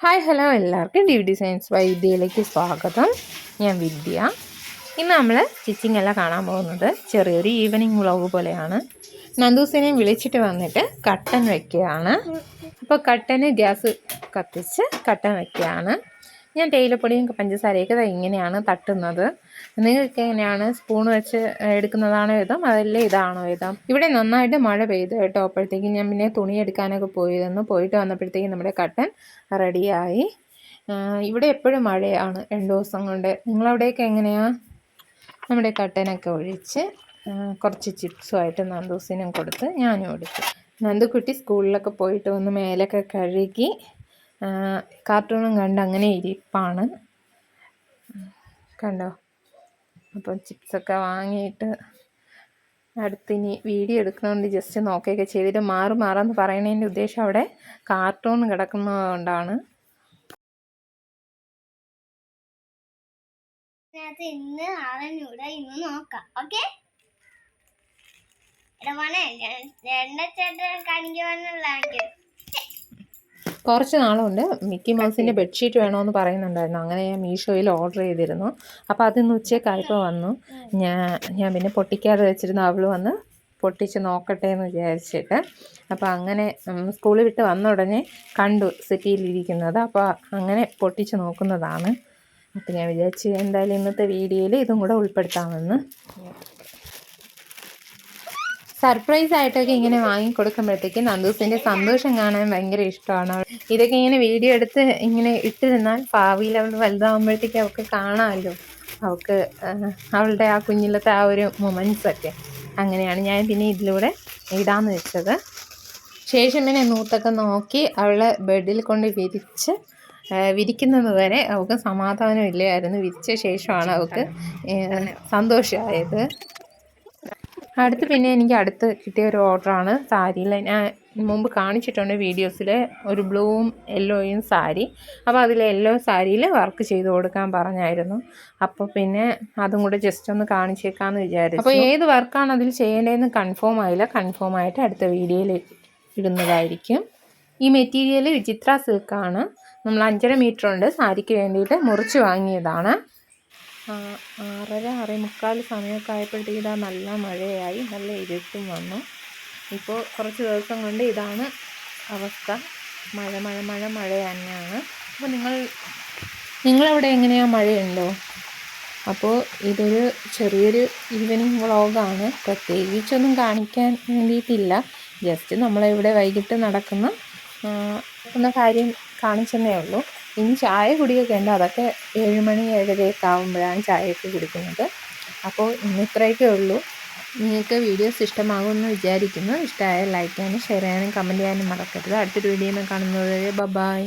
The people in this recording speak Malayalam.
ഹായ് ഹലോ എല്ലാവർക്കും ഡി സയൻസ് വൈദ്യയിലേക്ക് സ്വാഗതം. ഞാൻ വിദ്യ. ഇന്ന് നമ്മൾ സ്റ്റിച്ചിങ് എല്ലാം കാണാൻ പോകുന്നത് ചെറിയൊരു ഈവനിങ് വ്ളോഗ് പോലെയാണ്. നന്ദൂസിനെ വിളിച്ചിട്ട് വന്നിട്ട് കട്ടൻ വയ്ക്കുകയാണ്. അപ്പോൾ കട്ടന് ഗ്യാസ് കത്തിച്ച് കട്ടൻ വയ്ക്കുകയാണ്. ഞാൻ തേയിലപ്പൊടിയും പഞ്ചസാരയൊക്കെ ഇങ്ങനെയാണ് തട്ടുന്നത്. നിങ്ങൾക്ക് എങ്ങനെയാണ്? സ്പൂൺ വെച്ച് എടുക്കുന്നതാണോ ഇതം അതല്ലേ ഇതാണോ ഇതം? ഇവിടെ നന്നായിട്ട് മഴ പെയ്തു കേട്ടോ. അപ്പോഴത്തേക്കും ഞാൻ പിന്നെ തുണി എടുക്കാനൊക്കെ പോയിട്ട് വന്നപ്പോഴത്തേക്കും നമ്മുടെ കട്ടൻ റെഡിയായി. ഇവിടെ എപ്പോഴും മഴയാണ് 2 ദിവസം കൊണ്ട്. നിങ്ങളവിടെയൊക്കെ എങ്ങനെയാണ്? നമ്മുടെ കട്ടനൊക്കെ ഒഴിച്ച് കുറച്ച് ചിപ്സുമായിട്ട് നന്ദൂസിനും കൊടുത്ത് ഞാനും എടുത്തു. നന്ദുക്കുട്ടി സ്കൂളിലൊക്കെ പോയിട്ട് വന്ന് മേലൊക്കെ കഴുകി കാർട്ടൂണും കണ്ട് അങ്ങനെ ഇരിപ്പാണ്. കണ്ടോ? അപ്പം ചിപ്സൊക്കെ വാങ്ങിയിട്ട് അടുത്തിനി വീഡിയോ എടുക്കണമെങ്കിൽ ജസ്റ്റ് നോക്കുകയൊക്കെ ചെയ്തിട്ട് മാറാമെന്ന് പറയുന്നതിൻ്റെ ഉദ്ദേശം അവിടെ കാർട്ടൂൺ കിടക്കുന്നതുകൊണ്ടാണ്. ഇന്ന് നോക്കാം. ഓക്കെ, കുറച്ച് നാളുകൊണ്ട് മിക്കി മൗസിൻ്റെ ബെഡ്ഷീറ്റ് വേണമെന്ന് പറയുന്നുണ്ടായിരുന്നു. അങ്ങനെ ഞാൻ മീഷോയിൽ ഓർഡർ ചെയ്തിരുന്നു. അപ്പോൾ അതിന്ന് ഉച്ചയ്ക്കായപ്പോൾ വന്നു. ഞാൻ പിന്നെ പൊട്ടിക്കാതെ വെച്ചിരുന്നു. അവൾ വന്ന് പൊട്ടിച്ച് നോക്കട്ടെ എന്ന് വിചാരിച്ചിട്ട്. അപ്പോൾ അങ്ങനെ സ്കൂളിൽ വിട്ട് വന്ന ഉടനെ കണ്ടു സിറ്റിയിലിരിക്കുന്നത്. അപ്പോൾ അങ്ങനെ പൊട്ടിച്ച് നോക്കുന്നതാണ്. അപ്പോൾ ഞാൻ വിചാരിച്ചു എന്തായാലും ഇന്നത്തെ വീഡിയോയിൽ ഇതും കൂടെ ഉൾപ്പെടുത്താമെന്ന്. സർപ്രൈസ് ആയിട്ടൊക്കെ ഇങ്ങനെ വാങ്ങിക്കൊടുക്കുമ്പോഴത്തേക്ക് നന്ദൂസിൻ്റെ സന്തോഷം കാണാൻ ഭയങ്കര ഇഷ്ടമാണ്. ഇതൊക്കെ ഇങ്ങനെ വീഡിയോ എടുത്ത് ഇങ്ങനെ ഇട്ടിരുന്നാൽ ഭാവിയിൽ അവൾ വലുതാകുമ്പോഴത്തേക്ക് അവൾക്ക് കാണാമല്ലോ. അവൾക്ക് അവളുടെ ആ കുഞ്ഞിലത്തെ ആ ഒരു മൊമെൻറ്റ്സൊക്കെ. അങ്ങനെയാണ് ഞാൻ പിന്നെ ഇതിലൂടെ ഇടാമെന്ന് വെച്ചത്. ശേഷം പിന്നെ നൂത്തൊക്കെ നോക്കി അവളെ ബെഡിൽ കൊണ്ട് വിരിക്കുന്നത് വരെ അവൾക്ക് സമാധാനമില്ലായിരുന്നു. വിരിച്ച ശേഷമാണ് അവൾക്ക് സന്തോഷമായത്. അടുത്ത് പിന്നെ എനിക്ക് കിട്ടിയ ഒരു ഓർഡറാണ് സാരിയിൽ. ഞാൻ മുമ്പ് കാണിച്ചിട്ടുണ്ട് വീഡിയോസിൽ ഒരു ബ്ലൂവും യെല്ലോയും സാരി. അപ്പോൾ അതിൽ യെല്ലോ സാരിയിൽ വർക്ക് ചെയ്ത് കൊടുക്കാൻ പറഞ്ഞായിരുന്നു. അപ്പോൾ പിന്നെ അതും കൂടെ ജസ്റ്റ് ഒന്ന് കാണിച്ചേക്കാമെന്ന് വിചാരിച്ചു. അപ്പോൾ ഏത് വർക്കാണ് അതിൽ ചെയ്യേണ്ടതെന്ന് കൺഫേം ആയില്ല. കൺഫേം ആയിട്ട് അടുത്ത വീഡിയോയിൽ ഇടുന്നതായിരിക്കും. ഈ മെറ്റീരിയൽ വിചിത്ര സിൽക്കാണ്. നമ്മൾ 5.5 മീറ്റർ ഉണ്ട് സാരിക്ക് വേണ്ടിയിട്ട് മുറിച്ച് വാങ്ങിയതാണ്. 6:30 6:45 സമയമൊക്കെ ആയപ്പോഴത്തേക്ക് ഇതാ നല്ല മഴയായി, നല്ല ഇരുട്ടും വന്നു. ഇപ്പോൾ കുറച്ച് ദിവസം കൊണ്ട് ഇതാണ് അവസ്ഥ. മഴ തന്നെയാണ്. അപ്പോൾ നിങ്ങളവിടെ എങ്ങനെയാണ്? മഴയുണ്ടോ? അപ്പോൾ ഇതൊരു ചെറിയൊരു ഈവനിങ് വ്ളോഗാണ്. പ്രത്യേകിച്ചൊന്നും കാണിക്കാൻ വേണ്ടിയിട്ടില്ല. ജസ്റ്റ് നമ്മളിവിടെ വൈകിട്ട് നടക്കുന്ന കാര്യം കാണിച്ചെന്നേ ഉള്ളൂ. ഇനി ചായ കുടിയൊക്കെ ഉണ്ട്. അതൊക്കെ 7 മണി 7:30 ആകുമ്പോഴാണ് ചായയൊക്കെ കുടിക്കുന്നത്. അപ്പോൾ ഇത്രയൊക്കെ ഉള്ളൂ. നിങ്ങൾക്ക് വീഡിയോസ് ഇഷ്ടമാകുമെന്ന് വിചാരിക്കുന്നു. ഇഷ്ടമായാൽ ലൈക്ക് ചെയ്യാനും ഷെയർ ചെയ്യാനും കമൻറ്റ് ചെയ്യാനും മറക്കരുത്. അടുത്തൊരു വീഡിയോയിൽ കാണുന്നത് വരെ ബൈ.